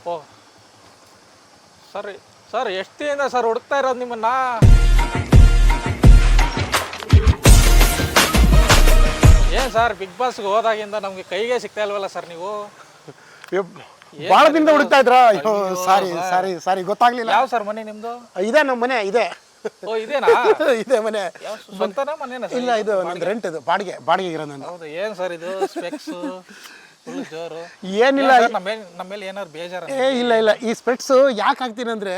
ಓ ಸರಿ ಸರ್, ಎಷ್ಟು ದಿನ ಸರ್ ಹುಡುಕ್ತಾ ಇರೋದು ನಿಮ್ಮನ್ನ? ಏನು ಸರ್, ಬಿಗ್ ಬಾಸ್ಗೆ ಹೋದಾಗಿಂದ ನಮಗೆ ಕೈಗೆ ಸಿಗ್ತಾ ಇಲ್ವಲ್ಲ ಸರ್ ನೀವು? ಭಾಳ ದಿನದ ಹುಡುಕ್ತಾ ಇದ್ರ? ಸಾರಿ ಸಾರಿ ಸಾರಿ, ಗೊತ್ತಾಗ್ಲಿಲ್ಲ. ಯಾವ ಸರ್ ಮನೆ ನಿಮ್ದು? ಇದೆ ನಮ್ಮ ಮನೆ ಇದೆ. ಓ ಇದೇನಾ? ಇದೆ ಮನೆ. ಸ್ವಂತನಾ ಮನೇನಾ ಸರ್? ಇಲ್ಲ, ಇದು ನಂದು ರೆಂಟ್, ಇದು ಬಾಡಿಗೆ ಇರೋ ನಾನು. ಹೌದು. ಏನು ಸರ್ ಇದು ಸ್ಪೆಕ್ಸ್ ಫುಲ್ ಜೋರು? ಏನಿಲ್ಲ, ನಮ್ಮ ಮೇಲೆ ಏನಾದ್ರು ಬೇಜಾರ? ಇಲ್ಲ ಇಲ್ಲ, ಈ ಸ್ಪೆಕ್ಸ್ ಯಾಕೆ ಹಾಕ್ತೀನಿ ಅಂದ್ರೆ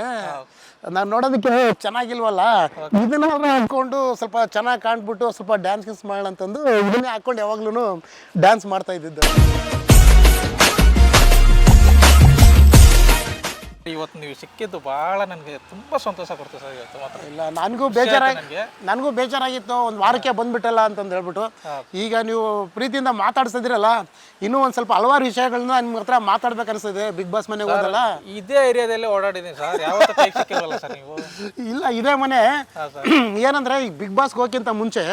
ನಾನು ನೋಡೋದಕ್ಕೆ ಚೆನ್ನಾಗಿಲ್ವಲ್ಲ, ಇದನ್ನ ಹಾಕೊಂಡು ಸ್ವಲ್ಪ ಚೆನ್ನಾಗಿ ಕಾಣ್ಬಿಟ್ಟು ಸ್ವಲ್ಪ ಡ್ಯಾನ್ಸ್ ಗಿನ್ಸ್ ಮಾಡೋಣ ಅಂತಂದು ಇದನ್ನೇ ಹಾಕೊಂಡು ಯಾವಾಗ್ಲೂ ಡ್ಯಾನ್ಸ್ ಮಾಡ್ತಾ ಇದ್ದಿದ್ದು. ಇವತ್ತು ನೀವು ಸಿಕ್ಕಿದ್ದು ಭಾಳ ನನಗೆ ತುಂಬ ಸಂತೋಷ ಕೊಡ್ತು ಸರ್ ಇವತ್ತು ಮಾತ್ರ. ಇಲ್ಲ, ನನಗೂ ಬೇಜಾರಾಗಿತ್ತು, ಒಂದು ವಾರಕ್ಕೆ ಬಂದ್ಬಿಟ್ಟಲ್ಲ ಅಂತಂದು ಹೇಳ್ಬಿಟ್ಟು. ಈಗ ನೀವು ಪ್ರೀತಿಯಿಂದ ಮಾತಾಡ್ಸಿದಿರಲ್ಲ, ಇನ್ನೂ ಒಂದು ಸ್ವಲ್ಪ ಹಲವಾರು ವಿಷಯಗಳನ್ನ ನಿಮ್ಮ ಹತ್ರ ಮಾತಾಡ್ಬೇಕು ಅನಿಸ್ತದೆ. ಬಿಗ್ ಬಾಸ್ ಮನೆಗೆ ಹೋದಲ್ಲ, ಇದೇ ಏರಿಯಾದಲ್ಲೇ ಓಡಾಡಿದ್ದೀನಿ ಸರ್, ಯಾವತ್ತೂ ಕೈ ಸಿಕ್ಕಿರಲ್ಲ ಸರ್ ನೀವು? ಇಲ್ಲ, ಇದೇ ಮನೆ. ಏನಂದ್ರೆ ಈಗ ಬಿಗ್ ಬಾಸ್ಗೆ ಹೋಗೋಕ್ಕಿಂತ ಮುಂಚೆ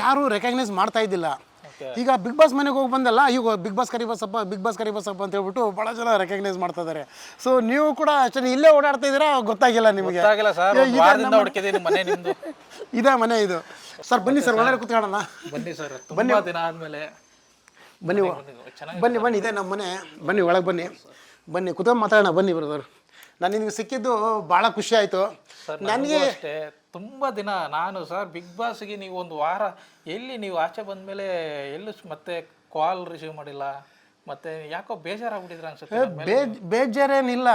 ಯಾರು ರೆಕಗ್ನೈಸ್ ಮಾಡ್ತಾ ಇದ್ದಿಲ್ಲ. ಈಗ ಬಿಗ್ ಬಾಸ್ ಮನೆಗೆ ಹೋಗಿ ಬಂದಲ್ಲ, ಈಗ ಬಿಗ್ ಬಾಸ್ ಕರಿಬಸಪ್ಪ ಅಂತ ಹೇಳ್ಬಿಟ್ಟು ಭಾಳ ಜನ ರೆಕಗ್ನೈಸ್ ಮಾಡ್ತಾ ಇದ್ದಾರೆ. ಸೊ ನೀವು ಕೂಡ ಅಷ್ಟೇ ಇಲ್ಲೇ ಓಡಾಡ್ತಾ ಇದ್ದೀರಾ, ಗೊತ್ತಾಗಿಲ್ಲ ನಿಮಗೆ? ಇದೇ ಮನೆ ಇದು ಸರ್. ಬನ್ನಿ ಸರ್, ಒಳಗಡೆ ಕೂತ್ಕೊಳ್ಳೋಣ. ಬನ್ನಿ ಸರ್, ಬನ್ನಿ ದಿನ ಆದಮೇಲೆ ಬನ್ನಿ ಬನ್ನಿ ಬನ್ನಿ, ಇದೆ ನಮ್ಮ ಮನೆ. ಬನ್ನಿ ಒಳಗೆ ಬನ್ನಿ ಕೂತ್ಕೊಂಡು ಮಾತಾಡೋಣ. ಬನ್ನಿ ಬ್ರದರ್, ನಾನು ನಿಮ್ಗೆ ಸಿಕ್ಕಿದ್ದು ಭಾಳ ಖುಷಿ ಆಯಿತು ನನಗೆ. ಅಷ್ಟೇ, ತುಂಬ ದಿನ ನಾನು ಸರ್ ಬಿಗ್ ಬಾಸ್ಗೆ ನೀವು ಒಂದು ವಾರ ಎಲ್ಲಿ ನೀವು ಆಚೆ ಬಂದಮೇಲೆ ಎಲ್ಲೂ ಮತ್ತೆ ಕಾಲ್ ರಿಸೀವ್ ಮಾಡಿಲ್ಲ, ಮತ್ತೆ ಯಾಕೋ ಬೇಜಾರಾಗ್ಬಿಟ್ಟಿದ್ರೆ ಅನ್ಸುತ್ತೆ. ಬೇಜಾರೇನಿಲ್ಲ,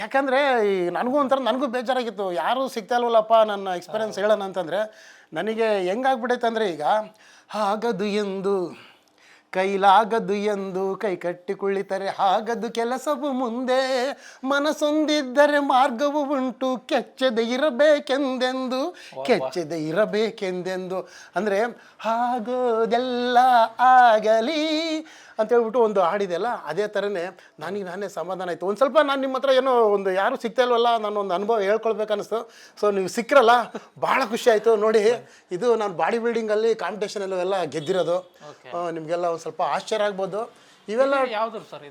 ಯಾಕಂದರೆ ನನಗೂ ಬೇಜಾರಾಗಿತ್ತು, ಯಾರೂ ಸಿಗ್ತಾ ಇಲ್ವಲ್ಲಪ್ಪ ನನ್ನ ಎಕ್ಸ್ಪೀರಿಯನ್ಸ್ ಹೇಳೋಣ ಅಂತಂದರೆ. ನನಗೆ ಹೆಂಗಾಗ್ಬಿಟ್ಟೈತೆ ಅಂದರೆ, ಈಗ ಆಗದು ಎಂದು ಕೈಲಾಗದು ಎಂದು ಕೈ ಕಟ್ಟಿ ಕುಳಿತರೆ ಆಗದು ಕೆಲಸವು ಮುಂದೆ, ಮನಸ್ಸೊಂದಿದ್ದರೆ ಮಾರ್ಗವು ಉಂಟು ಕೆಚ್ಚದೆ ಇರಬೇಕೆಂದೆಂದು ಅಂದರೆ ಆಗೋದೆಲ್ಲ ಆಗಲಿ ಅಂತ ಹೇಳ್ಬಿಟ್ಟು ಒಂದು ಹಾಡಿದೆಲ್ಲ, ಅದೇ ಥರನೇ ನಾನೇ ಸಮಾಧಾನ ಆಯಿತು. ಒಂದು ಸ್ವಲ್ಪ ನಾನು ನಿಮ್ಮ ಹತ್ರ ಏನೋ ಒಂದು ಯಾರೂ ಸಿಗ್ತಾ ಇಲ್ವಲ್ಲ, ನಾನು ಒಂದು ಅನುಭವ ಹೇಳ್ಕೊಳ್ಬೇಕನ್ನಿಸ್ತು. ಸೊ ನೀವು ಸಿಕ್ಕರಲ್ಲ, ಭಾಳ ಖುಷಿ ಆಯಿತು. ನೋಡಿ, ಇದು ನಾನು ಬಾಡಿ ಬಿಲ್ಡಿಂಗಲ್ಲಿ ಕಾಂಪಿಟೇಷನಲ್ಲೂ ಎಲ್ಲ ಗೆದ್ದಿರೋದು. ನಿಮಗೆಲ್ಲ ಒಂದು ಸ್ವಲ್ಪ ಆಶ್ಚರ್ಯ ಆಗ್ಬೋದು. ಇವೆಲ್ಲ ಯಾವುದು ಸರ್?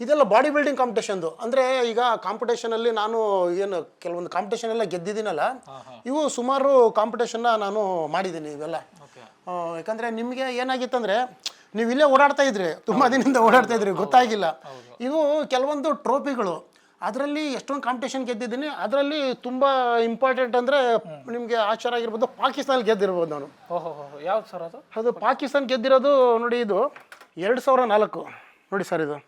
ಇದೆಲ್ಲ ಬಾಡಿ ಬಿಲ್ಡಿಂಗ್ ಕಾಂಪಿಟೇಷನ್ದು. ಅಂದರೆ ಈಗ ಕಾಂಪಿಟೇಷನಲ್ಲಿ ನಾನು ಏನು ಕೆಲವೊಂದು ಕಾಂಪಿಟೇಷನ್ ಎಲ್ಲ ಗೆದ್ದಿದ್ದೀನಲ್ಲ, ಇವು ಸುಮಾರು ಕಾಂಪಿಟೇಷನ್ನ ನಾನು ಮಾಡಿದ್ದೀನಿ ಇವೆಲ್ಲ. ಯಾಕಂದರೆ ನಿಮಗೆ ಏನಾಗಿತ್ತಂದರೆ, ನೀವು ಇಲ್ಲೇ ಓಡಾಡ್ತಾ ಇದ್ರಿ, ತುಂಬ ದಿನದಿಂದ ಓಡಾಡ್ತಾ ಇದ್ರಿ, ಗೊತ್ತಾಗಿಲ್ಲ. ಇವು ಕೆಲವೊಂದು ಟ್ರೋಫಿಗಳು, ಅದರಲ್ಲಿ ಎಷ್ಟೊಂದು ಕಾಂಪಿಟೇಷನ್ ಗೆದ್ದಿದ್ದೀನಿ. ಅದರಲ್ಲಿ ತುಂಬ ಇಂಪಾರ್ಟೆಂಟ್ ಅಂದರೆ ನಿಮಗೆ ಆಶ್ಚರ್ಯ ಆಗಿರ್ಬೋದು, ಪಾಕಿಸ್ತಾನ ಗೆದ್ದಿರ್ಬೋದು ನಾನು. ಯಾವ್ದು ಸರ್ ಅದು? ಅದು ಪಾಕಿಸ್ತಾನ ಗೆದ್ದಿರೋದು ನೋಡಿ, ಇದು 2004 ನೋಡಿ ಸರ್, ಇದು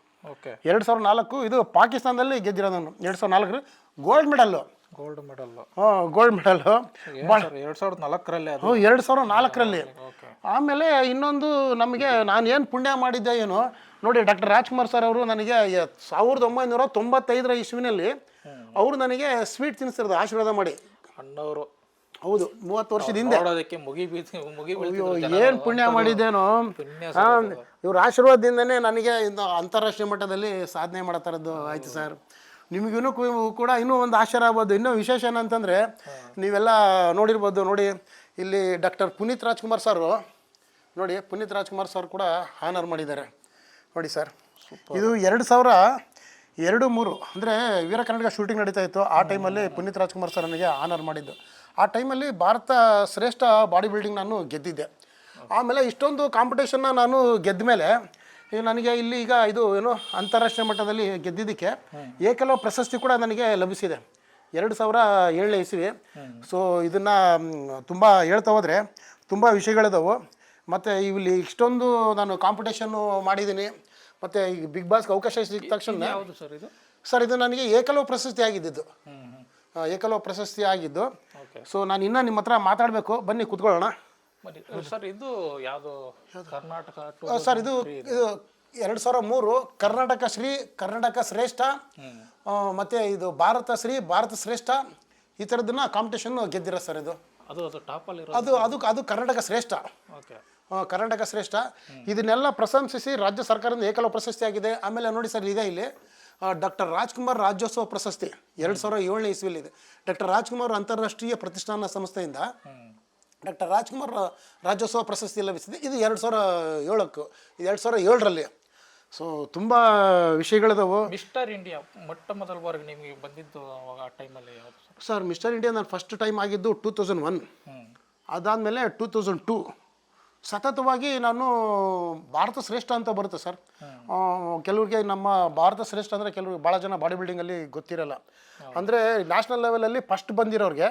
2004. ಇದು ಪಾಕಿಸ್ತಾನದಲ್ಲಿ ಗೆದ್ದಿರೋದು ನಾನು 2004 ಗೋಲ್ಡ್ ಮೆಡಲ್ಲು. ಗೋಲ್ಡ್ ಮೆಡಲ್ 2004ರಲ್ಲಿ. ಆಮೇಲೆ ಇನ್ನೊಂದು ನಮಗೆ ನಾನು ಏನು ಪುಣ್ಯ ಮಾಡಿದ್ದೆ ಏನೋ ನೋಡಿ, ಡಾಕ್ಟರ್ ರಾಜ್ಕುಮಾರ್ ಸರ್ ಅವರು ನನಗೆ 1995 ಇಸ್ವಿನಲ್ಲಿ ಅವರು ನನಗೆ ಸ್ವೀಟ್ ತಿನ್ನಿಸಿರೋದು, ಆಶೀರ್ವಾದ ಮಾಡಿ. ಅಣ್ಣವರು, ಹೌದು, 30 ವರ್ಷದಿಂದ. ಏನು ಪುಣ್ಯ ಮಾಡಿದ್ದೇನೋ, ಇವ್ರ ಆಶೀರ್ವಾದದಿಂದನೇ ನನಗೆ ಅಂತಾರಾಷ್ಟ್ರೀಯ ಮಟ್ಟದಲ್ಲಿ ಸಾಧನೆ ಮಾಡೋ ಥರದ್ದು ಆಯಿತು ಸರ್. ನಿಮಗಿನ್ನೂ ಕೂಡ ಇನ್ನೂ ಒಂದು ಆಶ್ಚರ್ಯ ಆಗ್ಬೋದು. ಇನ್ನೂ ವಿಶೇಷ ಏನಂತಂದರೆ, ನೀವೆಲ್ಲ ನೋಡಿರ್ಬೋದು. ನೋಡಿ, ಇಲ್ಲಿ ಡಾಕ್ಟರ್ ಪುನೀತ್ ರಾಜ್ಕುಮಾರ್ ಸರ್ ಕೂಡ ಆನರ್ ಮಾಡಿದ್ದಾರೆ ನೋಡಿ ಸರ್. ಇದು 2002-03 ಅಂದರೆ ವೀರ ಕರ್ನಾಟಕ ಶೂಟಿಂಗ್ ನಡೀತಾ ಇತ್ತು. ಆ ಟೈಮಲ್ಲಿ ಪುನೀತ್ ರಾಜ್ಕುಮಾರ್ ಸರ್ ನನಗೆ ಆನರ್ ಮಾಡಿದ್ದು. ಆ ಟೈಮಲ್ಲಿ ಭಾರತ ಶ್ರೇಷ್ಠ ಬಾಡಿ ಬಿಲ್ಡಿಂಗ್ ನಾನು ಗೆದ್ದಿದ್ದೆ. ಆಮೇಲೆ ಇಷ್ಟೊಂದು ಕಾಂಪಿಟೇಷನ್ನ ನಾನು ಗೆದ್ದ ಮೇಲೆ ಈಗ ನನಗೆ ಇಲ್ಲಿ ಈಗ ಇದು ಏನು ಅಂತಾರಾಷ್ಟ್ರೀಯ ಮಟ್ಟದಲ್ಲಿ ಗೆದ್ದಿದ್ದಕ್ಕೆ ಏಕಲವ್ಯ ಪ್ರಶಸ್ತಿ ಕೂಡ ನನಗೆ ಲಭಿಸಿದೆ 2007 ಇಸ್ವಿ. ಸೊ ಇದನ್ನು ತುಂಬ ಹೇಳ್ತಾ ಹೋದರೆ ತುಂಬ ವಿಷಯಗಳಿದಾವೆ. ಮತ್ತು ಇಲ್ಲಿ ಇಷ್ಟೊಂದು ನಾನು ಕಾಂಪಿಟೇಷನ್ನು ಮಾಡಿದ್ದೀನಿ. ಮತ್ತು ಈಗ ಬಿಗ್ ಬಾಸ್ಗೆ ಅವಕಾಶ ಸಿಕ್ಕ ತಕ್ಷಣ ಸರ್ ಇದು ನನಗೆ ಏಕಲವ್ಯ ಪ್ರಶಸ್ತಿ ಆಗಿದ್ದು. ಸೊ ನಾನು ಇನ್ನೂ ನಿಮ್ಮ ಹತ್ರ ಮಾತಾಡಬೇಕು, ಬನ್ನಿ ಕೂತ್ಕೊಳ್ಳೋಣ. ಸರ್ ಇದು ಯಾವುದು ಕರ್ನಾಟಕ? ಸರ್ ಇದು 2003 ಕರ್ನಾಟಕ ಶ್ರೇಷ್ಠ, ಮತ್ತು ಇದು ಭಾರತ ಶ್ರೇಷ್ಠ, ಈ ಥರದನ್ನ ಕಾಂಪಿಟೇಷನ್ ಗೆದ್ದಿರೋ ಸರ್ ಇದು. ಅದು ಕರ್ನಾಟಕ ಶ್ರೇಷ್ಠ. ಇದನ್ನೆಲ್ಲ ಪ್ರಶಂಸಿಸಿ ರಾಜ್ಯ ಸರ್ಕಾರದಿಂದ ಏಕಲವ್ಯ ಪ್ರಶಸ್ತಿ ಆಗಿದೆ. ಆಮೇಲೆ ನೋಡಿ ಸರ್, ಈಗ ಇಲ್ಲಿ ಡಾಕ್ಟರ್ ರಾಜ್ಕುಮಾರ್ ರಾಜ್ಯೋತ್ಸವ ಪ್ರಶಸ್ತಿ 2007 ಇಸ್ವಿಲಿ ಇದೆ. ಡಾಕ್ಟರ್ ರಾಜ್ಕುಮಾರ್ ಅಂತಾರಾಷ್ಟ್ರೀಯ ಪ್ರತಿಷ್ಠಾನ ಸಂಸ್ಥೆಯಿಂದ ಡಾಕ್ಟರ್ ರಾಜ್ಕುಮಾರ್ ರಾಜ್ಯೋತ್ಸವ ಪ್ರಶಸ್ತಿ ಲಭಿಸಿದೆ. ಇದು 2007ರಲ್ಲಿ. ಸೊ ತುಂಬ ವಿಷಯಗಳಿದಾವೆ. ಮಿಸ್ಟರ್ ಇಂಡಿಯಾ ಮೊಟ್ಟ ಮೊದಲ ಬಾರಿಗೆ ನಿಮಗೆ ಬಂದಿದ್ದು ಅವಾಗ ಆ ಟೈಮಲ್ಲಿ ಯಾವುದು ಸರ್? ಸರ್ ಮಿಸ್ಟರ್ ಇಂಡಿಯಾ ನಾನು ಫಸ್ಟ್ ಟೈಮ್ ಆಗಿದ್ದು 2001. ಅದಾದಮೇಲೆ 2002 ಸತತವಾಗಿ ನಾನು ಭಾರತ ಶ್ರೇಷ್ಠ ಅಂತ ಬರುತ್ತೆ ಸರ್. ಕೆಲವ್ರಿಗೆ ನಮ್ಮ ಭಾರತ ಶ್ರೇಷ್ಠ ಅಂದರೆ ಕೆಲವ್ರಿಗೆ ಭಾಳ ಜನ ಬಾಡಿ ಬಿಲ್ಡಿಂಗಲ್ಲಿ ಗೊತ್ತಿರಲ್ಲ. ಅಂದರೆ ನ್ಯಾಷನಲ್ ಲೆವೆಲಲ್ಲಿ ಫಸ್ಟ್ ಬಂದಿರೋರಿಗೆ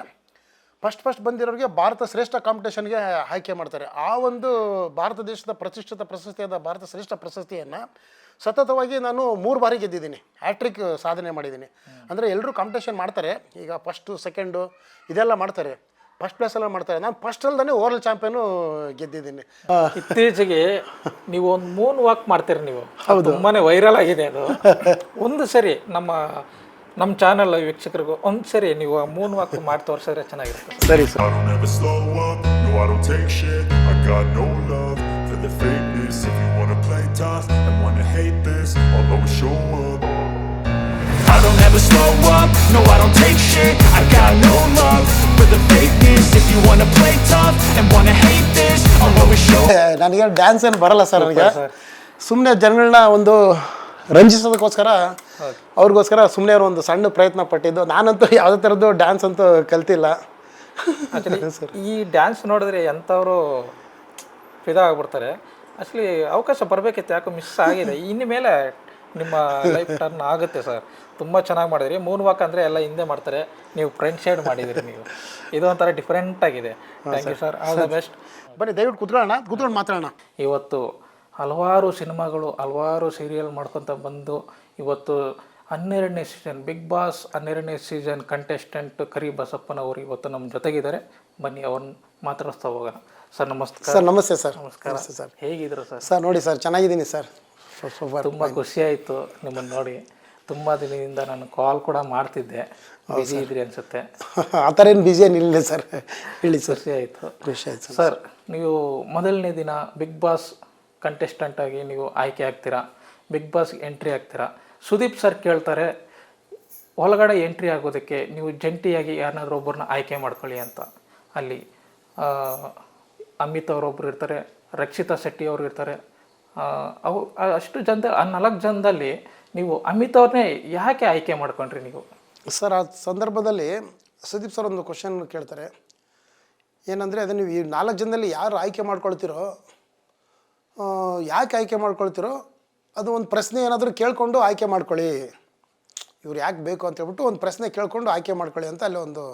ಭಾರತ ಶ್ರೇಷ್ಠ ಕಾಂಪಿಟೇಷನ್ಗೆ ಆಯ್ಕೆ ಮಾಡ್ತಾರೆ. ಆ ಒಂದು ಭಾರತ ದೇಶದ ಪ್ರತಿಷ್ಠಿತ ಪ್ರಶಸ್ತಿಯಾದ ಭಾರತ ಶ್ರೇಷ್ಠ ಪ್ರಶಸ್ತಿಯನ್ನು ಸತತವಾಗಿ ನಾನು 3 ಬಾರಿ ಗೆದ್ದಿದ್ದೀನಿ. ಹ್ಯಾಟ್ರಿಕ್ ಸಾಧನೆ ಮಾಡಿದ್ದೀನಿ. ಅಂದರೆ ಎಲ್ಲರೂ ಕಾಂಪಿಟೇಷನ್ ಮಾಡ್ತಾರೆ, ಈಗ ಫಸ್ಟು ಸೆಕೆಂಡು ಇದೆಲ್ಲ ಮಾಡ್ತಾರೆ, ಫಸ್ಟ್ ಪ್ಲೇಸ್ ಎಲ್ಲ ಮಾಡ್ತಾರೆ. ನಾನು ಫಸ್ಟ್ ಅಲ್ದೇ ಓವರ್ಲ್ ಚಾಂಪಿಯನು ಗೆದ್ದಿದ್ದೀನಿ. ಇತ್ತೀಚೆಗೆ ನೀವು ಒಂದು ಮೂನ್ ವಾಕ್ ಮಾಡ್ತೀರಿ ನೀವು, ತುಂಬಾನೇ ವೈರಲ್ ಆಗಿದೆ ಅದು. ಒಂದು ಸರಿ ನಮ್ಮ ಚಾನಲ್ ವೀಕ್ಷಕರಿಗೂ ಒಂದು ಸರಿ ನೀವು ಮೂನ್ ವಾಕ್ ಮಾಡಿ ತೋರಿಸಿದ್ರೆ ಚೆನ್ನಾಗಿರುತ್ತೆ. ಸರಿ sir. I don't ever slow up, no I don't take shit. I got no love for the fakeness. If you wanna play tough and wanna hate this, I'll always show up. I don't ever slow up, no I don't take shit. I got no love for the fakeness. If you wanna play tough and wanna hate this, I'll always show up. ನನಗೆ dance ಏನು ಬರಲ್ಲ sir. ನನಗೆ ಸುಮ್ಮನೆ ಜನಗಳನ್ನ ಒಂದು ರಂಜಿಸೋದಕ್ಕೋಸ್ಕರ ಅವ್ರಿಗೋಸ್ಕರ ಸುಮ್ಮನೆ ಒಂದು ಸಣ್ಣ ಪ್ರಯತ್ನ ಪಟ್ಟಿದ್ದು. ನಾನಂತೂ ಯಾವುದೇ ಥರದ್ದು ಡ್ಯಾನ್ಸ್ ಅಂತೂ ಕಲ್ತಿಲ್ಲ. ಈ ಡ್ಯಾನ್ಸ್ ನೋಡಿದ್ರೆ ಎಂಥವರು ಫಿದಾ ಆಗ್ಬಿಡ್ತಾರೆ. ಆ್ಯಕ್ಚುಲಿ ಅವಕಾಶ ಬರಬೇಕಿತ್ತು, ಯಾಕೋ ಮಿಸ್ ಆಗಿದೆ. ಇನ್ನು ಮೇಲೆ ನಿಮ್ಮ ಲೈಫ್ ಟರ್ನ್ ಆಗುತ್ತೆ ಸರ್. ತುಂಬ ಚೆನ್ನಾಗಿ ಮಾಡಿದ್ರಿ. ಮೂನ್ ವಾಕ್ ಅಂದರೆ ಎಲ್ಲ ಹಿಂದೆ ಮಾಡ್ತಾರೆ, ನೀವು ಫ್ರಂಟ್ ಸೈಡ್ ಮಾಡಿದಿರಿ. ನೀವು ಇದು ಒಂಥರ ಡಿಫ್ರೆಂಟ್ ಆಗಿದೆ. Thank you sir, all the best. ಬನ್ನಿ ದಯವಿಟ್ಟು ಕೂತ್ಕೊಂಡು ಮಾತಾಡೋಣ. ಇವತ್ತು ಹಲವಾರು ಸಿನಿಮಾಗಳು, ಹಲವಾರು ಸೀರಿಯಲ್ ಮಾಡ್ಕೊತ ಬಂದು ಇವತ್ತು 12ನೇ ಸೀಸನ್ ಬಿಗ್ ಬಾಸ್ 12ನೇ ಸೀಸನ್ ಕಂಟೆಸ್ಟೆಂಟ್ ಕರಿ ಬಸಪ್ಪನವರು ಇವತ್ತು ನಮ್ಮ ಜೊತೆಗಿದ್ದಾರೆ. ಬನ್ನಿ ಅವ್ರನ್ನ ಮಾತಾಡಿಸ್ತಾ ಹೋಗೋಣ. ಸರ್ ನಮಸ್ಕಾರ. ಸರ್ ನಮಸ್ತೆ ಸರ್. ನಮಸ್ಕಾರ ಸರ್. ಹೇಗಿದ್ರು ಸರ್? ಸರ್ ನೋಡಿ ಸರ್, ಚೆನ್ನಾಗಿದ್ದೀನಿ ಸರ್. ತುಂಬ ಖುಷಿಯಾಯಿತು ನಿಮ್ಮನ್ನು ನೋಡಿ. ತುಂಬ ದಿನದಿಂದ ನಾನು ಕಾಲ್ ಕೂಡ ಮಾಡ್ತಿದ್ದೆ, ಬಿಸಿ ಇದ್ರಿ ಅನಿಸುತ್ತೆ. ಆ ಥರ ಏನು ಬಿಸಿ ಏನಿಲ್ಲ ಸರ್, ಹೇಳಿ ಸರ್. ಖುಷಿ ಆಯಿತು ಸರ್. ನೀವು ಮೊದಲನೇ ದಿನ ಬಿಗ್ ಬಾಸ್ ಕಂಟೆಸ್ಟೆಂಟ್ ಆಗಿ ನೀವು ಆಯ್ಕೆ ಆಗ್ತೀರಾ, ಬಿಗ್ ಬಾಸ್ ಎಂಟ್ರಿ ಆಗ್ತೀರಾ. ಸುದೀಪ್ ಸರ್ ಕೇಳ್ತಾರೆ ಒಳಗಡೆ ಎಂಟ್ರಿ ಆಗೋದಕ್ಕೆ ನೀವು ಜಂಟಿಯಾಗಿ ಯಾರನ್ನಾದ್ರೂ ಒಬ್ಬರನ್ನ ಆಯ್ಕೆ ಮಾಡ್ಕೊಳ್ಳಿ ಅಂತ. ಅಲ್ಲಿ ಅಮಿತ್ ಅವರೊಬ್ಬರು ಇರ್ತಾರೆ, ರಕ್ಷಿತಾ ಶೆಟ್ಟಿ ಅವರು ಇರ್ತಾರೆ. ಅವು ಅಷ್ಟು ಜನದ 4 ಜನದಲ್ಲಿ ನೀವು ಅಮಿತ್ ಅವ್ರನ್ನೇ ಯಾಕೆ ಆಯ್ಕೆ ಮಾಡ್ಕೊಂಡ್ರಿ ನೀವು? ಸರ್ ಆ ಸಂದರ್ಭದಲ್ಲಿ ಸುದೀಪ್ ಸರ್ ಒಂದು ಕ್ವಶನ್ ಕೇಳ್ತಾರೆ. ಏನಂದರೆ ಅದು ನೀವು ಈ 4 ಜನದಲ್ಲಿ ಯಾರು ಆಯ್ಕೆ ಮಾಡ್ಕೊಳ್ತೀರೋ, ಯಾಕೆ ಆಯ್ಕೆ ಮಾಡ್ಕೊಳ್ತೀರೋ ಅದು ಒಂದು ಪ್ರಶ್ನೆ ಏನಾದರೂ ಕೇಳಿಕೊಂಡು ಆಯ್ಕೆ ಮಾಡ್ಕೊಳ್ಳಿ. ಇವ್ರು ಯಾಕೆ ಬೇಕು ಅಂತ ಹೇಳ್ಬಿಟ್ಟು ಒಂದು ಪ್ರಶ್ನೆ ಕೇಳಿಕೊಂಡು ಆಯ್ಕೆ ಮಾಡ್ಕೊಳ್ಳಿ ಅಂತ ಅಲ್ಲಿ ಒಂದು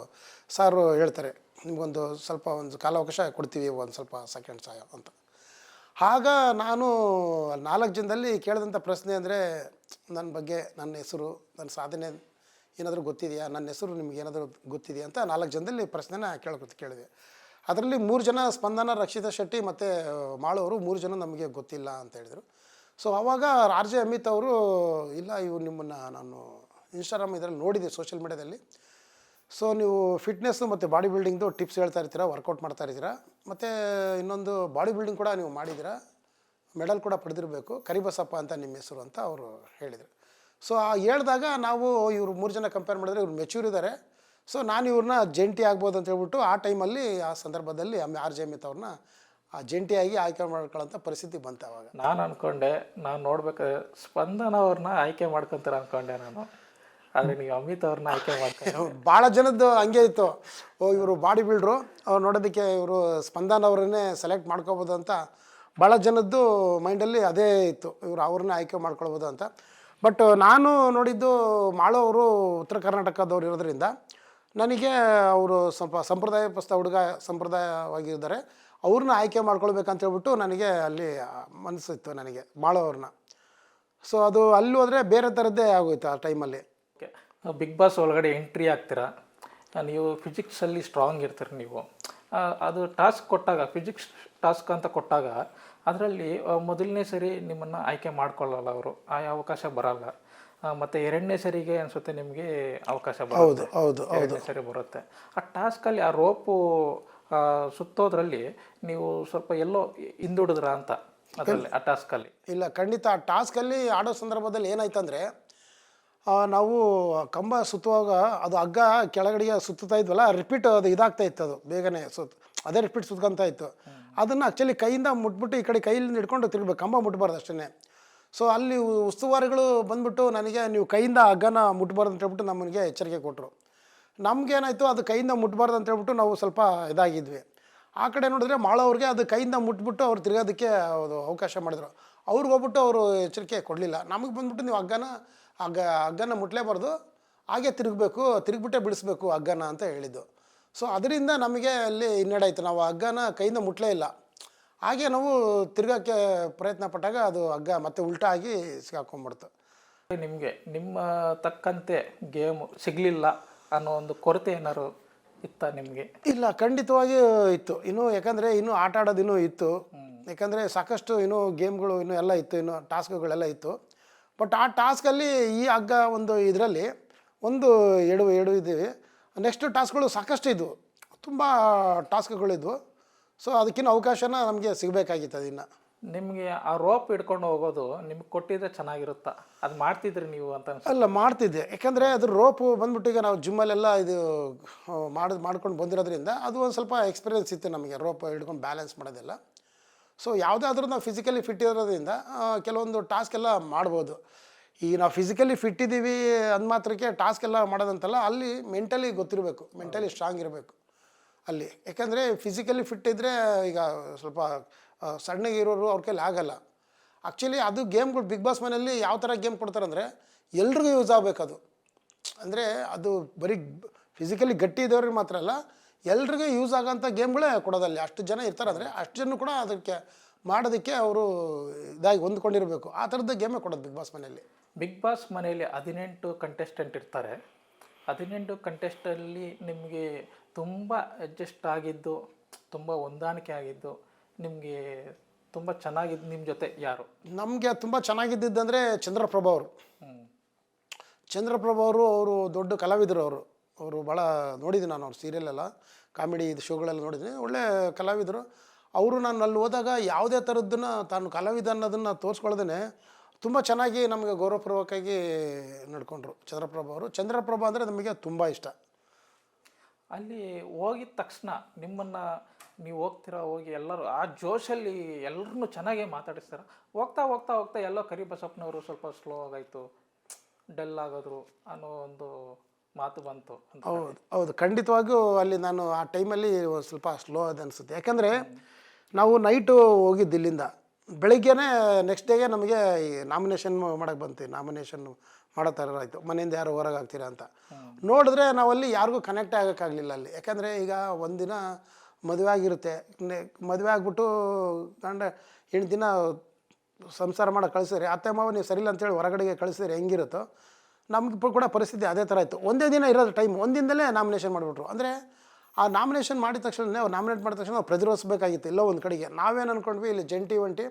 ಸಾರು ಹೇಳ್ತಾರೆ. ನಿಮಗೊಂದು ಸ್ವಲ್ಪ ಒಂದು ಕಾಲಾವಕಾಶ ಕೊಡ್ತೀವಿ, ಒಂದು ಸ್ವಲ್ಪ ಸೆಕೆಂಡ್ಸ್ ಅಂತ. ಆಗ ನಾನು 4 ಜನದಲ್ಲಿ ಕೇಳಿದಂಥ ಪ್ರಶ್ನೆ ಅಂದರೆ ನನ್ನ ಬಗ್ಗೆ, ನನ್ನ ಹೆಸರು, ನನ್ನ ಸಾಧನೆ ಏನಾದರೂ ಗೊತ್ತಿದೆಯಾ, ನನ್ನ ಹೆಸರು ನಿಮ್ಗೆ ಏನಾದರೂ ಗೊತ್ತಿದೆಯಾ ಅಂತ 4 ಜನದಲ್ಲಿ ಪ್ರಶ್ನೆನ ಕೇಳಿದೆ. ಅದರಲ್ಲಿ 3 ಜನ ಸ್ಪಂದನ, ರಕ್ಷಿತಾ ಶೆಟ್ಟಿ ಮತ್ತು ಮಾಳವರು 3 ಜನ ನಮಗೆ ಗೊತ್ತಿಲ್ಲ ಅಂತ ಹೇಳಿದರು. ಸೊ ಆವಾಗ ಆರ್ ಜೆ ಅಮಿತ್ ಅವರು, ಇಲ್ಲ ಇವ್ರು ನಿಮ್ಮನ್ನು ನಾನು ಇನ್ಸ್ಟಾಗ್ರಾಮ್ ಇದರಲ್ಲಿ ನೋಡಿದೆ, ಸೋಷಿಯಲ್ ಮೀಡ್ಯಾದಲ್ಲಿ. ಸೊ ನೀವು ಫಿಟ್ನೆಸ್ಸು ಮತ್ತು ಬಾಡಿ ಬಿಲ್ಡಿಂಗ್ದು ಟಿಪ್ಸ್ ಹೇಳ್ತಾ ಇರ್ತೀರಾ, ವರ್ಕೌಟ್ ಮಾಡ್ತಾ ಇರ್ತೀರಾ, ಮತ್ತು ಇನ್ನೊಂದು ಬಾಡಿ ಬಿಲ್ಡಿಂಗ್ ಕೂಡ ನೀವು ಮಾಡಿದ್ದೀರಾ, ಮೆಡಲ್ ಕೂಡ ಪಡೆದಿರಬೇಕು, ಕರಿಬಸಪ್ಪ ಅಂತ ನಿಮ್ಮ ಹೆಸರು ಅಂತ ಅವರು ಹೇಳಿದರು. ಸೊ ಹೇಳಿದಾಗ ನಾವು ಇವರು 3 ಜನ ಕಂಪೇರ್ ಮಾಡಿದ್ರೆ ಇವ್ರು ಮೆಚ್ಯೂರ್ ಇದ್ದಾರೆ. ಸೊ ನಾನು ಇವ್ರನ್ನ ಜಂಟಿ ಆಗ್ಬೋದು ಅಂತ ಹೇಳ್ಬಿಟ್ಟು ಆ ಟೈಮಲ್ಲಿ, ಆ ಸಂದರ್ಭದಲ್ಲಿ ಆರ್ ಜೆ ಅಮಿತ್ ಅವ್ರನ್ನ ಜಂಟಿಯಾಗಿ ಆಯ್ಕೆ ಮಾಡ್ಕೊಳ್ಳೋಂಥ ಪರಿಸ್ಥಿತಿ ಬಂತು. ಅವಾಗ ನಾನು ಅಂದ್ಕೊಂಡೆ, ನಾನು ನೋಡ್ಬೇಕಾದ್ರೆ ಸ್ಪಂದನ ಅವ್ರನ್ನ ಆಯ್ಕೆ ಮಾಡ್ಕೊತಾರೆ ಅಂದ್ಕೊಂಡೆ ನಾನು. ಆದರೆ ನೀವು ಅಮಿತ್ ಅವ್ರನ್ನ ಆಯ್ಕೆ ಮಾಡ್ಕೊಂಡು ಭಾಳ ಜನದ್ದು ಹಂಗೆ ಇತ್ತು. ಇವರು ಬಾಡಿ ಬಿಲ್ಡ್ರು, ಅವ್ರು ನೋಡೋದಕ್ಕೆ ಇವರು ಸ್ಪಂದನ ಅವರನ್ನೇ ಸೆಲೆಕ್ಟ್ ಮಾಡ್ಕೋಬೋದು ಅಂತ ಭಾಳ ಜನದ್ದು ಮೈಂಡಲ್ಲಿ ಅದೇ ಇತ್ತು, ಇವರು ಅವ್ರನ್ನೇ ಆಯ್ಕೆ ಮಾಡ್ಕೊಳ್ಬೋದು ಅಂತ. ಬಟ್ ನಾನು ನೋಡಿದ್ದು ಮಾಳೋ ಅವರು ಉತ್ತರ ಕರ್ನಾಟಕದವ್ರು ಇರೋದ್ರಿಂದ ನನಗೆ ಅವರು ಸ್ವಲ್ಪ ಸಂಪ್ರದಾಯವಾಗಿದ್ದಾರೆ, ಅವ್ರನ್ನ ಆಯ್ಕೆ ಮಾಡ್ಕೊಳ್ಬೇಕಂತ ಹೇಳ್ಬಿಟ್ಟು ನನಗೆ ಅಲ್ಲಿ ಮನಸ್ಸಿತ್ತು, ನನಗೆ ಮಾಳೋ ಅವ್ರನ್ನ. ಸೊ ಅದು ಅಲ್ಲಿ ಹೋದರೆ ಬೇರೆ ಥರದ್ದೇ ಆಗೋಯ್ತು ಆ ಟೈಮಲ್ಲಿ. ಓಕೆ, ಬಿಗ್ ಬಾಸ್ ಒಳಗಡೆ ಎಂಟ್ರಿ ಆಗ್ತೀರಾ, ನೀವು ಫಿಸಿಕ್ಸಲ್ಲಿ ಸ್ಟ್ರಾಂಗ್ ಇರ್ತೀರಿ ನೀವು. ಅದು ಟಾಸ್ಕ್ ಕೊಟ್ಟಾಗ, ಫಿಸಿಕ್ಸ್ ಟಾಸ್ಕ್ ಅಂತ ಕೊಟ್ಟಾಗ ಅದರಲ್ಲಿ ಮೊದಲನೇ ಸರಿ ನಿಮ್ಮನ್ನು ಆಯ್ಕೆ ಮಾಡ್ಕೊಳ್ಳಲ್ಲ ಅವರು, ಆ ಅವಕಾಶ ಬರಲ್ಲ. ಮತ್ತು 2ನೇ ಸರಿಗೆ ಅನಿಸುತ್ತೆ ನಿಮಗೆ ಅವಕಾಶ ಬರುತ್ತೆ. ಹೌದು 2ನೇ ಸರಿ ಬರುತ್ತೆ. ಆ ಟಾಸ್ಕಲ್ಲಿ ಆ ರೋಪು ಸುತ್ತೋದ್ರಲ್ಲಿ ನೀವು ಸ್ವಲ್ಪ ಎಲ್ಲೋ ಹಿಂದುಡಿದ್ರ ಅಂತ ಅದರಲ್ಲಿ, ಆ ಟಾಸ್ಕಲ್ಲಿ? ಇಲ್ಲ, ಖಂಡಿತ ಆ ಟಾಸ್ಕಲ್ಲಿ ಆಡೋ ಸಂದರ್ಭದಲ್ಲಿ ಏನಾಯ್ತಂದರೆ, ನಾವು ಕಂಬ ಸುತ್ತುವಾಗ ಅದು ಹಗ್ಗ ಕೆಳಗಡೆಗೆ ಸುತ್ತಾ ಇದ್ವಲ್ಲ, ರಿಪೀಟ್ ಅದು ಇದಾಗ್ತಾ ಇತ್ತು, ಅದು ಬೇಗನೆ ಅದೇ ರಿಪೀಟ್ ಸುತ್ಕೊಂತ ಇತ್ತು. ಅದನ್ನು ಆ್ಯಕ್ಚುಲಿ ಕೈಯಿಂದ ಮುಟ್ಬಿಟ್ಟು ಈ ಕಡೆ ಕೈಯಿಂದ ಹಿಡ್ಕೊಂಡು ತಿರ್ಬೇಕು, ಕಂಬ ಮುಟ್ಬಾರ್ದು ಅಷ್ಟೇ. ಸೊ ಅಲ್ಲಿ ಉಸ್ತುವಾರಿಗಳು ಬಂದ್ಬಿಟ್ಟು ನನಗೆ ನೀವು ಕೈಯಿಂದ ಹಗ್ಗನ ಮುಟ್ಬಾರ್ದು ಅಂತ ಹೇಳ್ಬಿಟ್ಟು ನಮಗೆ ಎಚ್ಚರಿಕೆ ಕೊಟ್ಟರು. ನಮಗೇನಾಯಿತು, ಅದು ಕೈಯಿಂದ ಮುಟ್ಬಾರ್ದು ಅಂತ ಹೇಳ್ಬಿಟ್ಟು ನಾವು ಸ್ವಲ್ಪ ಇದಾಗಿದ್ವಿ. ಆ ಕಡೆ ನೋಡಿದ್ರೆ ಮಾಳೋವ್ರಿಗೆ ಅದು ಕೈಯಿಂದ ಮುಟ್ಬಿಟ್ಟು ಅವ್ರು ತಿರ್ಗೋದಕ್ಕೆ ಅದು ಅವಕಾಶ ಮಾಡಿದ್ರು. ಅವ್ರಿಗೆ ಹೋಗ್ಬಿಟ್ಟು ಅವರು ಎಚ್ಚರಿಕೆ ಕೊಡಲಿಲ್ಲ. ನಮಗೆ ಬಂದ್ಬಿಟ್ಟು ನೀವು ಹಗ್ಗನ ಮುಟ್ಲೇಬಾರ್ದು, ಹಾಗೆ ತಿರುಗಿಬಿಟ್ಟೆ ಬಿಡಿಸ್ಬೇಕು ಹಗ್ಗನ ಅಂತ ಹೇಳಿದ್ದು. ಸೊ ಅದರಿಂದ ನಮಗೆ ಅಲ್ಲಿ ಹಿನ್ನಡೆ ಆಯಿತು. ನಾವು ಹಗ್ಗನ ಕೈಯಿಂದ ಮುಟ್ಲೇ ಇಲ್ಲ. ಹಾಗೆ ನಾವು ತಿರ್ಗೋಕ್ಕೆ ಪ್ರಯತ್ನ ಪಟ್ಟಾಗ ಅದು ಹಗ್ಗ ಮತ್ತೆ ಉಲ್ಟಾ ಆಗಿ ಸಿಗಾಕೊಂಡ್ಬಿಡ್ತು. ನಿಮಗೆ ನಿಮ್ಮ ತಕ್ಕಂತೆ ಗೇಮು ಸಿಗಲಿಲ್ಲ ಅನ್ನೋ ಒಂದು ಕೊರತೆ ಏನಾದ್ರು ಇತ್ತ ನಿಮಗೆ? ಇಲ್ಲ, ಖಂಡಿತವಾಗಿ ಇತ್ತು. ಯಾಕಂದರೆ ಇನ್ನೂ ಆಟ ಆಡೋದು ಇನ್ನೂ ಇತ್ತು. ಯಾಕಂದರೆ ಸಾಕಷ್ಟು ಇನ್ನೂ ಗೇಮ್ಗಳು ಇನ್ನೂ ಎಲ್ಲ ಇತ್ತು, ಇನ್ನೂ ಟಾಸ್ಕ್ಗಳೆಲ್ಲ ಇತ್ತು. ಬಟ್ ಆ ಟಾಸ್ಕಲ್ಲಿ ಈ ಹಗ್ಗ ಒಂದು ಇದರಲ್ಲಿ ಒಂದು ಎಡು ಇದ್ದೀವಿ. ನೆಕ್ಸ್ಟ್ ಟಾಸ್ಕ್ಗಳು ಸಾಕಷ್ಟು ಇದ್ವು, ತುಂಬ ಟಾಸ್ಕ್ಗಳಿದ್ವು. ಸೊ ಅದಕ್ಕಿಂತ ಅವಕಾಶನ ನಮಗೆ ಸಿಗಬೇಕಾಗಿತ್ತು. ಅದನ್ನು ನಿಮಗೆ ಆ ರೋಪ್ ಹಿಡ್ಕೊಂಡು ಹೋಗೋದು ನಿಮ್ಗೆ ಕೊಟ್ಟಿದ್ರೆ ಚೆನ್ನಾಗಿರುತ್ತಾ? ಅದು ಮಾಡ್ತಿದ್ರಿ ನೀವು ಅಂತ ಅಲ್ಲ, ಮಾಡ್ತಿದ್ದೆ. ಯಾಕಂದರೆ ಅದ್ರ ರೋಪು ಬಂದ್ಬಿಟ್ಟು ಈಗ ನಾವು ಜಿಮ್ಮಲ್ಲೆಲ್ಲ ಇದು ಮಾಡ್ಕೊಂಡು ಬಂದಿರೋದ್ರಿಂದ ಅದು ಒಂದು ಸ್ವಲ್ಪ ಎಕ್ಸ್ಪೀರಿಯೆನ್ಸ್ ಇತ್ತು ನಮಗೆ, ರೋಪ್ ಹಿಡ್ಕೊಂಡು ಬ್ಯಾಲೆನ್ಸ್ ಮಾಡೋದೆಲ್ಲ. ಸೊ ಯಾವುದಾದ್ರೂ ನಾವು ಫಿಸಿಕಲಿ ಫಿಟ್ ಇರೋದ್ರಿಂದ ಕೆಲವೊಂದು ಟಾಸ್ಕ್ ಎಲ್ಲ ಮಾಡ್ಬೋದು. ಈಗ ನಾವು ಫಿಸಿಕಲಿ ಫಿಟ್ ಇದ್ದೀವಿ ಅಂದ ಮಾತ್ರಕ್ಕೆ ಟಾಸ್ಕ್ ಎಲ್ಲ ಮಾಡೋದಂತಲ್ಲ, ಅಲ್ಲಿ ಮೆಂಟಲಿ ಗೊತ್ತಿರಬೇಕು, ಮೆಂಟಲಿ ಸ್ಟ್ರಾಂಗ್ ಇರಬೇಕು ಅಲ್ಲಿ. ಯಾಕಂದರೆ ಫಿಸಿಕಲಿ ಫಿಟ್ ಇದ್ದರೆ ಈಗ ಸ್ವಲ್ಪ ಸಣ್ಣಗೆ ಇರೋರು ಅವ್ರ ಕೈಲಿ ಆಗಲ್ಲ. ಆ್ಯಕ್ಚುಲಿ ಅದು ಗೇಮ್ಗಳು ಬಿಗ್ ಬಾಸ್ ಮನೆಯಲ್ಲಿ ಯಾವ ಥರ ಗೇಮ್ ಕೊಡ್ತಾರೆ ಅಂದರೆ ಎಲ್ರಿಗೂ ಯೂಸ್ ಆಗಬೇಕು ಅದು. ಅಂದರೆ ಅದು ಬರೀ ಫಿಸಿಕಲಿ ಗಟ್ಟಿ ಇದ್ದವ್ರಿಗೆ ಮಾತ್ರ ಅಲ್ಲ, ಎಲ್ರಿಗೂ ಯೂಸ್ ಆಗೋಂಥ ಗೇಮ್ಗಳೇ ಕೊಡೋದಲ್ಲಿ. ಅಷ್ಟು ಜನ ಇರ್ತಾರೆ ಅಂದರೆ ಅಷ್ಟು ಜನ ಕೂಡ ಅದಕ್ಕೆ ಮಾಡೋದಕ್ಕೆ ಅವರು ಇದಾಗಿ ಹೊಂದ್ಕೊಂಡಿರಬೇಕು. ಆ ಥರದ್ದು ಗೇಮೇ ಕೊಡೋದು ಬಿಗ್ ಬಾಸ್ ಮನೆಯಲ್ಲಿ. ಬಿಗ್ ಬಾಸ್ ಮನೆಯಲ್ಲಿ 18 ಕಂಟೆಸ್ಟೆಂಟ್ ಇರ್ತಾರೆ. 18 ಕಂಟೆಸ್ಟಲ್ಲಿ ನಿಮಗೆ ತುಂಬ ಅಡ್ಜಸ್ಟ್ ಆಗಿದ್ದು, ತುಂಬ ಹೊಂದಾಣಿಕೆ ಆಗಿದ್ದು, ನಿಮಗೆ ತುಂಬ ಚೆನ್ನಾಗಿದ್ದು ನಿಮ್ಮ ಜೊತೆ ಯಾರು? ನಮಗೆ ತುಂಬ ಚೆನ್ನಾಗಿದ್ದಂದರೆ ಚಂದ್ರಪ್ರಭಾ ಅವರು. ಚಂದ್ರಪ್ರಭಾ ಅವರು ದೊಡ್ಡ ಕಲಾವಿದರು. ಅವರು ಭಾಳ ನೋಡಿದ್ದೀನಿ ನಾನು, ಅವ್ರ ಸೀರಿಯಲೆಲ್ಲ ಕಾಮಿಡಿ ಇದು ಶೋಗಳೆಲ್ಲ ನೋಡಿದ್ದೀನಿ. ಒಳ್ಳೆ ಕಲಾವಿದರು ಅವರು. ನಾನು ಅಲ್ಲಿ ಹೋದಾಗ ಯಾವುದೇ ಥರದ್ದನ್ನು ತಾನು ಕಲಾವಿದ ಅನ್ನೋದನ್ನು ತೋರಿಸ್ಕೊಳ್ದೇ ತುಂಬ ಚೆನ್ನಾಗಿ ನಮಗೆ ಗೌರವಪೂರ್ವಕವಾಗಿ ನಡ್ಕೊಂಡ್ರು ಚಂದ್ರಪ್ರಭಾ ಅವರು. ಚಂದ್ರಪ್ರಭಾ ಅಂದರೆ ನಮಗೆ ತುಂಬ ಇಷ್ಟ. ಅಲ್ಲಿ ಹೋಗಿದ ತಕ್ಷಣ ನಿಮ್ಮನ್ನು ನೀವು ಹೋಗಿ ಎಲ್ಲರೂ ಆ ಜೋಶಲ್ಲಿ ಎಲ್ಲರನ್ನೂ ಚೆನ್ನಾಗೇ ಮಾತಾಡಿಸ್ತಾರೆ. ಹೋಗ್ತಾ ಎಲ್ಲೋ ಕರಿಬಸಪ್ಪನವರು ಸ್ವಲ್ಪ ಸ್ಲೋ ಆಗಾಯಿತು, ಡಲ್ ಆಗೋದ್ರು ಅನ್ನೋ ಒಂದು ಮಾತು ಬಂತು. ಹೌದು, ಖಂಡಿತವಾಗಿಯೂ ಅಲ್ಲಿ ನಾನು ಆ ಟೈಮಲ್ಲಿ ಸ್ವಲ್ಪ ಸ್ಲೋ ಅದು ಅನಿಸುತ್ತೆ. ಯಾಕಂದರೆ ನಾವು ನೈಟು ಹೋಗಿದ್ದು ಇಲ್ಲಿಂದ, ಬೆಳಿಗ್ಗೆನೇ ನೆಕ್ಸ್ಟ್ ಡೇಗೆ ನಮಗೆ ಈ ನಾಮಿನೇಷನ್ ಮಾಡೋಕ್ಕೆ ಬಂತು. ನಾಮಿನೇಷನ್ ಮಾಡೋ ಥರ ಆಯಿತು, ಮನೆಯಿಂದ ಯಾರು ಹೊರಗೆ ಆಗ್ತೀರಾ ಅಂತ. ನೋಡಿದ್ರೆ ನಾವಲ್ಲಿ ಯಾರಿಗೂ ಕನೆಕ್ಟ್ ಆಗೋಕ್ಕಾಗಲಿಲ್ಲ ಅಲ್ಲಿ. ಯಾಕಂದರೆ ಈಗ ಒಂದಿನ ಮದುವೆ ಆಗಿರುತ್ತೆ, ಮದುವೆ ಆಗಿಬಿಟ್ಟು ಗಂಡ ಹೆಣ್ಣು ದಿನ ಸಂಸಾರ ಮಾಡೋಕೆ ಕಳಿಸಿದ್ರೆ ಅತ್ತೆ ಮಾವ ನೀವು ಸರಿಯಿಲ್ಲ ಅಂತೇಳಿ ಹೊರಗಡೆಗೆ ಕಳಿಸಿದ್ರೆ ಹೆಂಗಿರುತ್ತೋ, ನಮ್ಗೆ ಕೂಡ ಪರಿಸ್ಥಿತಿ ಅದೇ ಥರ ಇತ್ತು. ಒಂದೇ ದಿನ ಇರೋದು ಟೈಮ್, ಒಂದಿನದಲ್ಲೇ ನಾಮಿನೇಷನ್ ಮಾಡಿಬಿಟ್ರು. ಅಂದರೆ ಆ ನಾಮಿನೇಷನ್ ಮಾಡಿದ ತಕ್ಷಣ, ನಾಮಿನೇಟ್ ಮಾಡಿದ ತಕ್ಷಣ ನಾವು ಪ್ರತಿರೋಧಿಸಬೇಕಾಗಿತ್ತು ಎಲ್ಲೋ ಒಂದು ಕಡೆಗೆ. ನಾವೇನು ಅಂದ್ಕೊಂಡ್ವಿ, ಇಲ್ಲಿ ಒಂಟಿ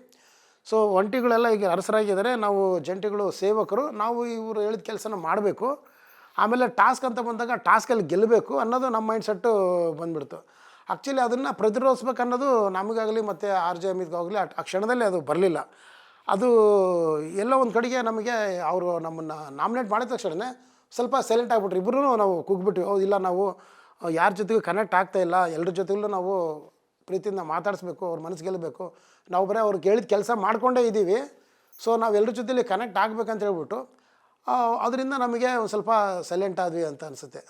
ಸೊ ಒಂಟಿಗಳೆಲ್ಲ ಈಗ ಅರಸರಾಗಿದ್ದಾರೆ, ನಾವು ಜಂಟಿಗಳು ಸೇವಕರು, ನಾವು ಇವರು ಹೇಳಿದ ಕೆಲಸನ ಮಾಡಬೇಕು. ಆಮೇಲೆ ಟಾಸ್ಕ್ ಅಂತ ಬಂದಾಗ ಟಾಸ್ಕಲ್ಲಿ ಗೆಲ್ಲಬೇಕು ಅನ್ನೋದು ನಮ್ಮ ಮೈಂಡ್ ಸೆಟ್ಟು ಬಂದುಬಿಡ್ತು. ಆ್ಯಕ್ಚುಲಿ ಅದನ್ನು ಪ್ರತಿರೋಧಿಸ್ಬೇಕು ಅನ್ನೋದು ನಮಗಾಗಲಿ ಮತ್ತು RJ ಅಮಿತ್ಗಾಗಲಿ ಆ ಕ್ಷಣದಲ್ಲಿ ಅದು ಬರಲಿಲ್ಲ. ಅದು ಎಲ್ಲೋ ಒಂದು ಕಡೆಗೆ ನಮಗೆ ಅವರು ನಮ್ಮನ್ನು ನಾಮಿನೇಟ್ ಮಾಡಿದ ತಕ್ಷಣ ಸ್ವಲ್ಪ ಸೈಲೆಂಟ್ ಆಗಿಬಿಟ್ರು. ಇಬ್ಬರೂ ನಾವು ಕುಗ್ಬಿಟ್ವಿ. ಹೌದು, ಇಲ್ಲ ನಾವು ಯಾರ ಜೊತೆಗೂ ಕನೆಕ್ಟ್ ಆಗ್ತಾಯಿಲ್ಲ, ಎಲ್ಲರ ಜೊತೆಗೂ ನಾವು ಪ್ರೀತಿಯಿಂದ ಮಾತಾಡಿಸ್ಬೇಕು, ಅವ್ರ ಮನಸ್ಸು ಗೆಲ್ಲಬೇಕು. ನಾವು ಬರೀ ಅವ್ರಿಗೆ ಹೇಳಿದ ಕೆಲಸ ಮಾಡಿಕೊಂಡೇ ಇದ್ದೀವಿ. ಸೊ ನಾವು ಎಲ್ಲರ ಜೊತೆಲಿ ಕನೆಕ್ಟ್ ಆಗಬೇಕಂತ ಹೇಳ್ಬಿಟ್ಟು ಅದರಿಂದ ನಮಗೆ ಒಂದು ಸ್ವಲ್ಪ ಸೈಲೆಂಟ್ ಆದ್ವಿ ಅಂತ ಅನಿಸುತ್ತೆ.